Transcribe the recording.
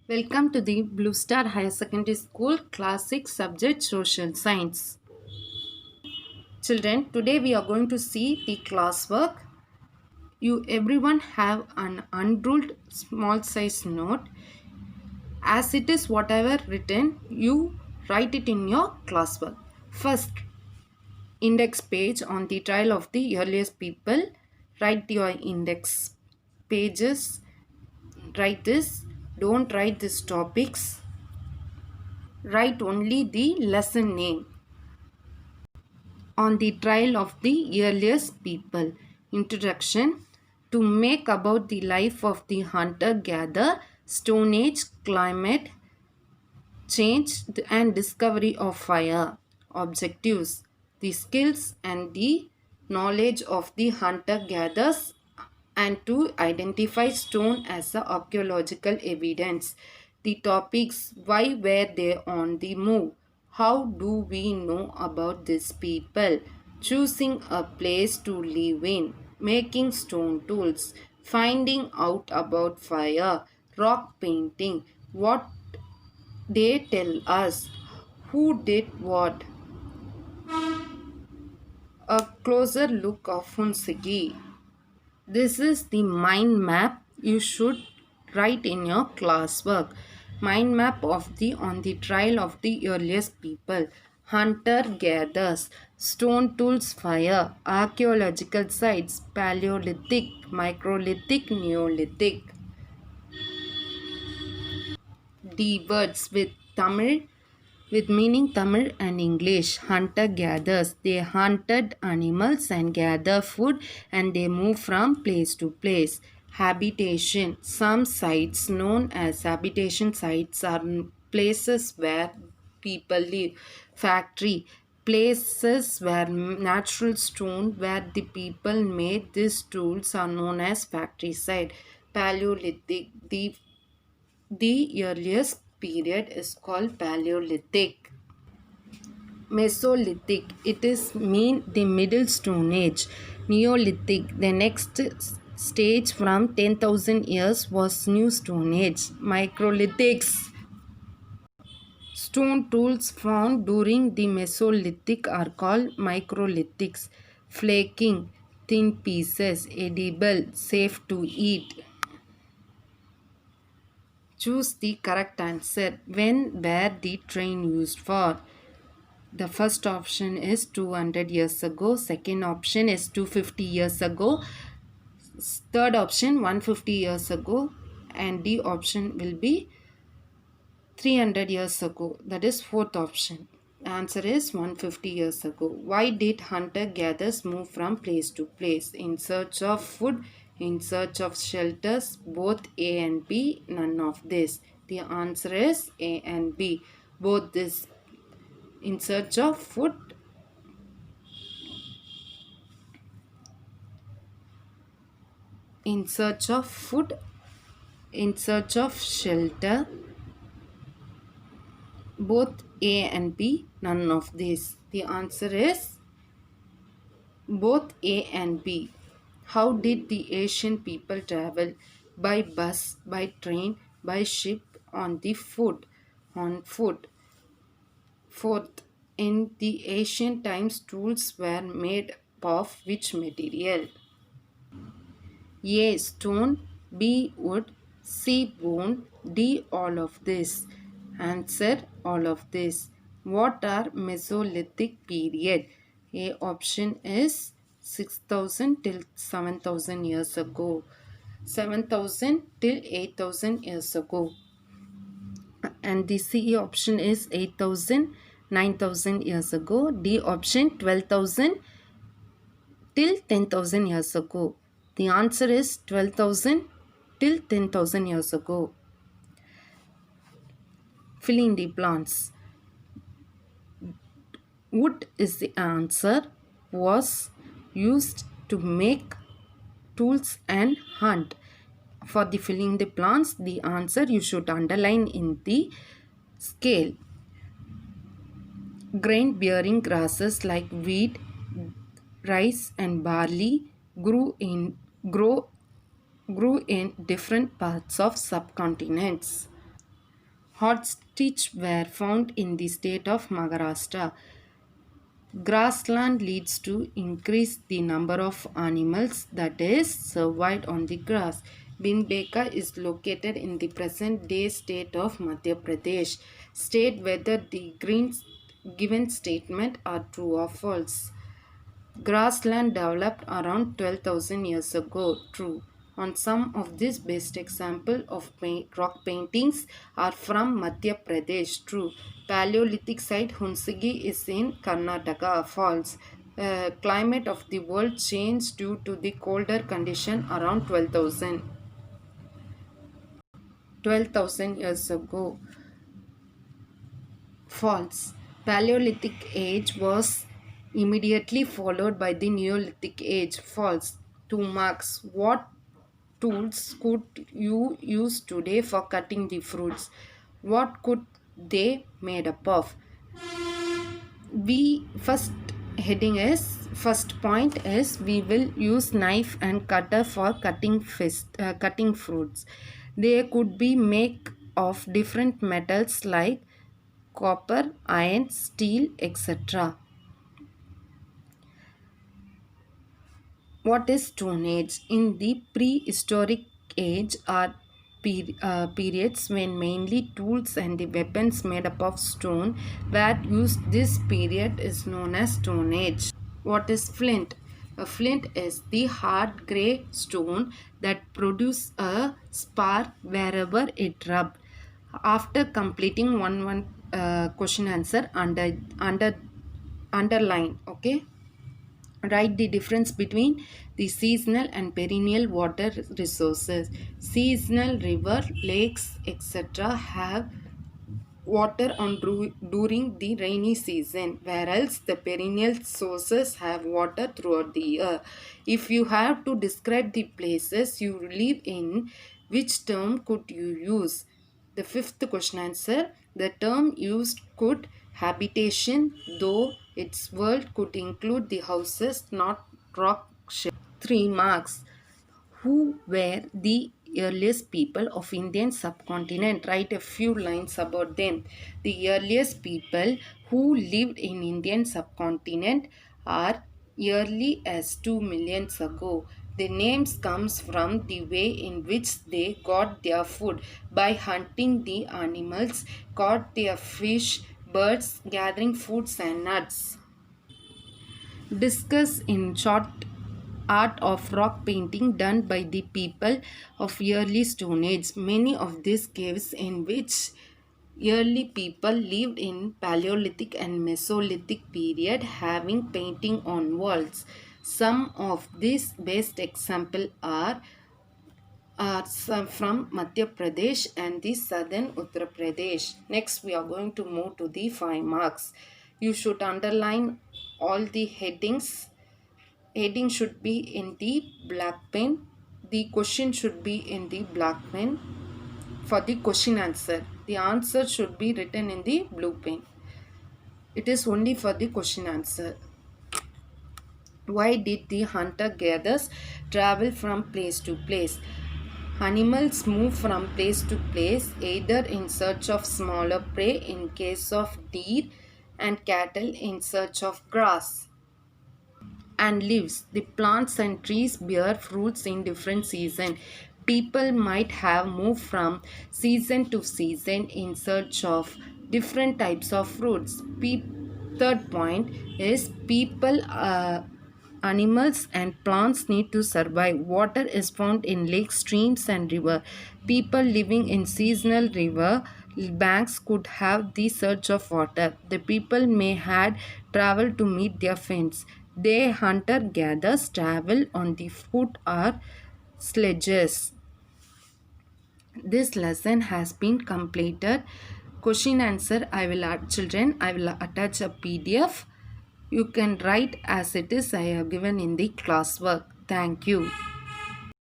Welcome to the Blue Star Higher Secondary School Classic Subject Social Science. Children, today we are going to see the classwork. You everyone have an unruled small size note. As it is whatever written, you write it in your classwork. First, index page on the trial of the earliest people. Write your index pages. Write this. Don't write these topics. Write only the lesson name. On the trial of the earliest people. Introduction. To make about the life of the hunter-gatherer, Stone Age, climate change and discovery of fire. Objectives. The skills and the knowledge of the hunter-gatherers and to identify stone as a archaeological evidence. The topics: why were they on the move? How do we know about these people? Choosing a place to live in, making stone tools, finding out about fire, rock painting, what they tell us, who did what. A closer look of Hunsigi. This is the mind map you should write in your classwork. Mind map of the on the trial of the earliest people. Hunter gatherers, stone tools, fire, archaeological sites, Paleolithic, Microlithic, Neolithic. The words with meaning Tamil and English. Hunter gatherers. They hunted animals and gather food and they move from place to place. Habitation. Some sites known as habitation sites are places where people live. Factory. Places where natural stone where the people made these tools are known as factory site. Paleolithic. The earliest period is called Paleolithic. Mesolithic, it is mean the middle stone age. Neolithic, the next stage from 10,000 years was new stone age. Microlithics, stone tools found during the Mesolithic are called microlithics. Flaking, thin pieces, edible, safe to eat. Choose the correct answer. When were the train used for? The first option is 200 years ago. Second option is 250 years ago. Third option 150 years ago. And D option will be 300 years ago. That is fourth option. Answer is 150 years ago. Why did hunter-gatherers move from place to place? In search of food, in search of shelters, both A and B, none of this. The answer is A and B. Both this. In search of food, in search of food, in search of shelter, both A and B, none of this. The answer is both A and B. How did the ancient people travel? By bus, by train, by ship, on the foot, on foot. Fourth, in the ancient times, tools were made of which material? A. Stone, B. Wood, C. Bone, D. All of this. Answer: all of this. What are Mesolithic period? A option is 6,000 till 7,000 years ago. 7,000 till 8,000 years ago. And the C option is 8,000, 9,000 years ago. D option 12,000 till 10,000 years ago. The answer is 12,000 till 10,000 years ago. Fill in the blanks. Wood is the answer. Was used to make tools and hunt. For the filling the plants, the answer you should underline in the scale. Grain bearing grasses like wheat, rice and barley grew in different parts of subcontinents. Ostrich were found in the state of Maharashtra. Grassland leads to increase the number of animals that is survived on the grass. Bhimbeka is located in the present day state of Madhya Pradesh. State whether the given statement are true or false. Grassland developed around 12,000 years ago. True. On some of these best example of rock paintings are from Madhya Pradesh. True. Paleolithic site Hunsigi is in Karnataka. False. Climate of the world changed due to the colder condition around 12,000 years ago. False. Paleolithic age was immediately followed by the Neolithic age. False. 2 marks. What tools could you use today for cutting the fruits? What could they made up of? We first point is we will use knife and cutter for cutting fruits. They could be made of different metals like copper, iron, steel, etc. What is Stone Age? In the prehistoric age are periods when mainly tools and the weapons made up of stone were used. This period is known as Stone Age. What is flint? A flint is the hard grey stone that produces a spark wherever it rubs. After completing one question answer underline, okay. Write the difference between the seasonal and perennial water resources. Seasonal river, lakes, etc. have water on during the rainy season, whereas the perennial sources have water throughout the year. If you have to describe the places you live in, which term could you use? The fifth question answer, the term used could habitation, though its world could include the houses, not rock shells. 3 marks. Who were the earliest people of Indian subcontinent? Write a few lines about them. The earliest people who lived in Indian subcontinent are early as 2 million ago. The names comes from the way in which they got their food by hunting the animals, caught their fish, birds, gathering fruits and nuts. Discuss in short art of rock painting done by the people of early Stone Age. Many of these caves in which early people lived in Paleolithic and Mesolithic period having painting on walls. Some of these best example are some from Madhya Pradesh and the southern Uttar Pradesh. Next, we are going to move to the 5 marks. You should underline all the headings. Heading should be in the black pen. The question should be in the black pen for the question answer. The answer should be written in the blue pen. It is only for the question answer. Why did the hunter-gatherers travel from place to place? Animals move from place to place either in search of smaller prey in case of deer and cattle in search of grass and leaves. The plants and trees bear fruits in different seasons. People might have moved from season to season in search of different types of fruits. Third point is people, animals and plants need to survive. Water is found in lakes, streams and river. People living in seasonal river banks could have the search of water. The people may had travel to meet their friends. They hunter-gatherers travel on the foot or sledges. This lesson has been completed. Question answer I will add, children. I will attach a PDF. You can write as it is I have given in the classwork. Thank you.